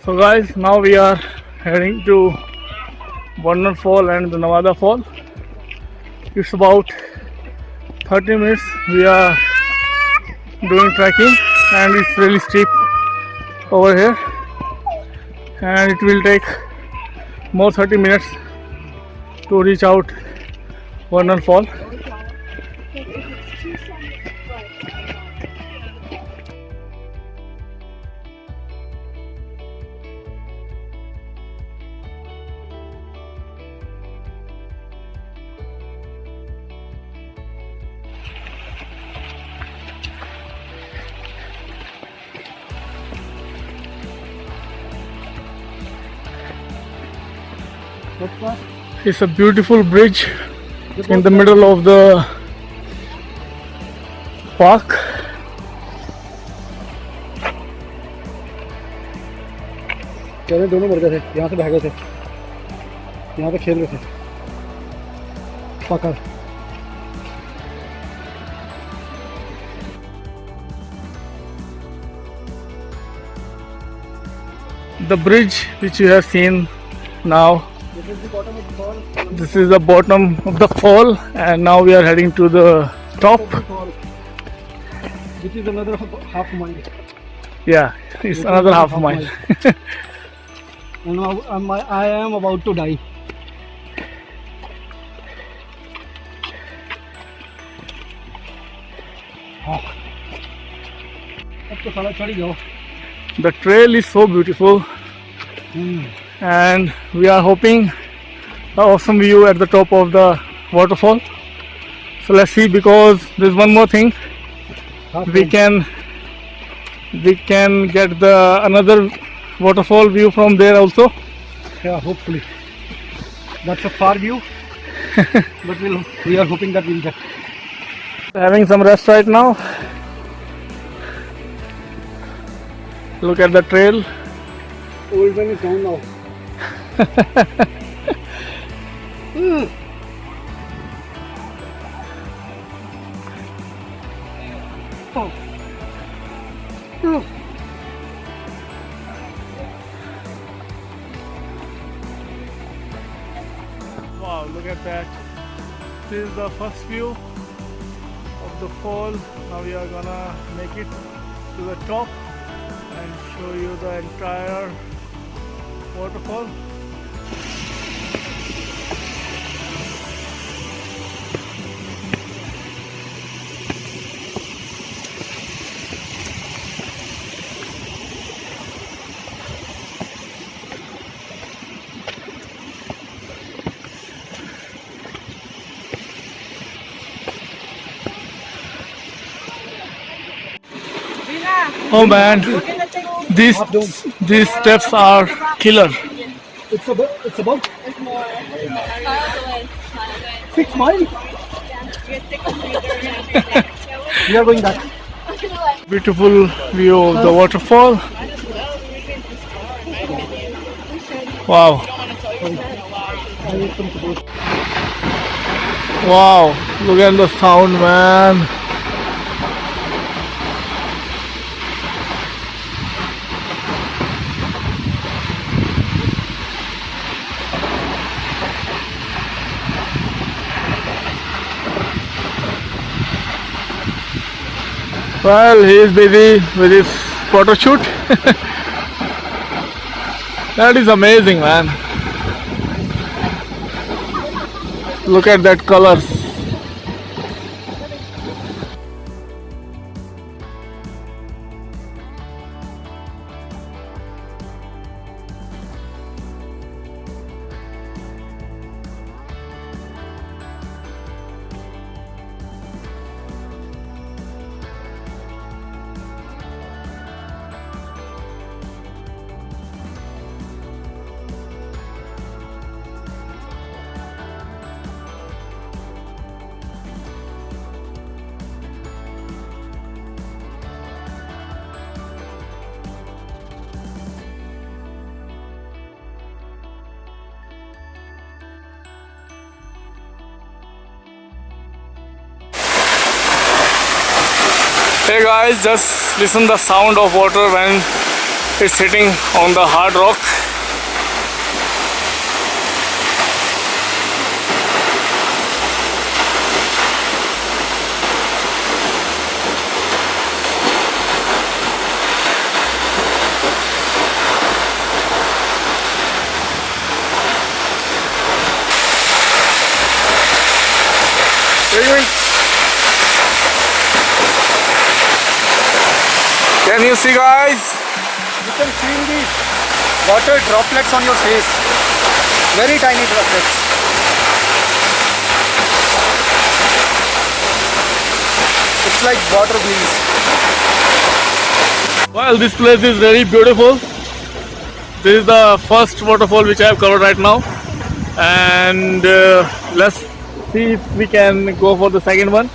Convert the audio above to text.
So guys, now we are heading to Waterfall and the Nevada Fall. It's about 30 minutes we are doing trekking and it's really steep over here and it will take more 30 minutes to reach out Waterfall. It's a beautiful bridge in the middle of the park. दोनों मर गए थे, यहाँ से भागे थे, यहाँ पे खेल रहे थे, पकड़। The bridge which you have seen now, this is the bottom of the fall and now we are heading to the top. Which is another half mile. Yeah, it's another half a mile. And now I am about to die. अब तो साला चढ़ जाओ. The trail is so beautiful and we are hoping an awesome view at the top of the waterfall. So let's see, because there's one more thing. We can get the another waterfall view from there also. Yeah, hopefully. That's a far view, but we are hoping that we'll get. Having some rest right now. Look at the trail. Old man is down now. Oh. Wow, look at that. This is the first view of the fall. Now we are gonna make it to the top and show you the entire waterfall. Oh man, these steps are killer. It's about 6 miles. We are going back. Beautiful view of the waterfall. Wow. Wow, look at the sound, man. Well, he is busy with his photo shoot. That is amazing, man. Look at that colors. Hey guys, just listen the sound of water when It's hitting on the hard rock. Can you see, guys? You can feel the water droplets on your face. Very tiny droplets. It's like water wheels. Well, this place is very beautiful. This is the first waterfall which I have covered right now, and let's see if we can go for the second one.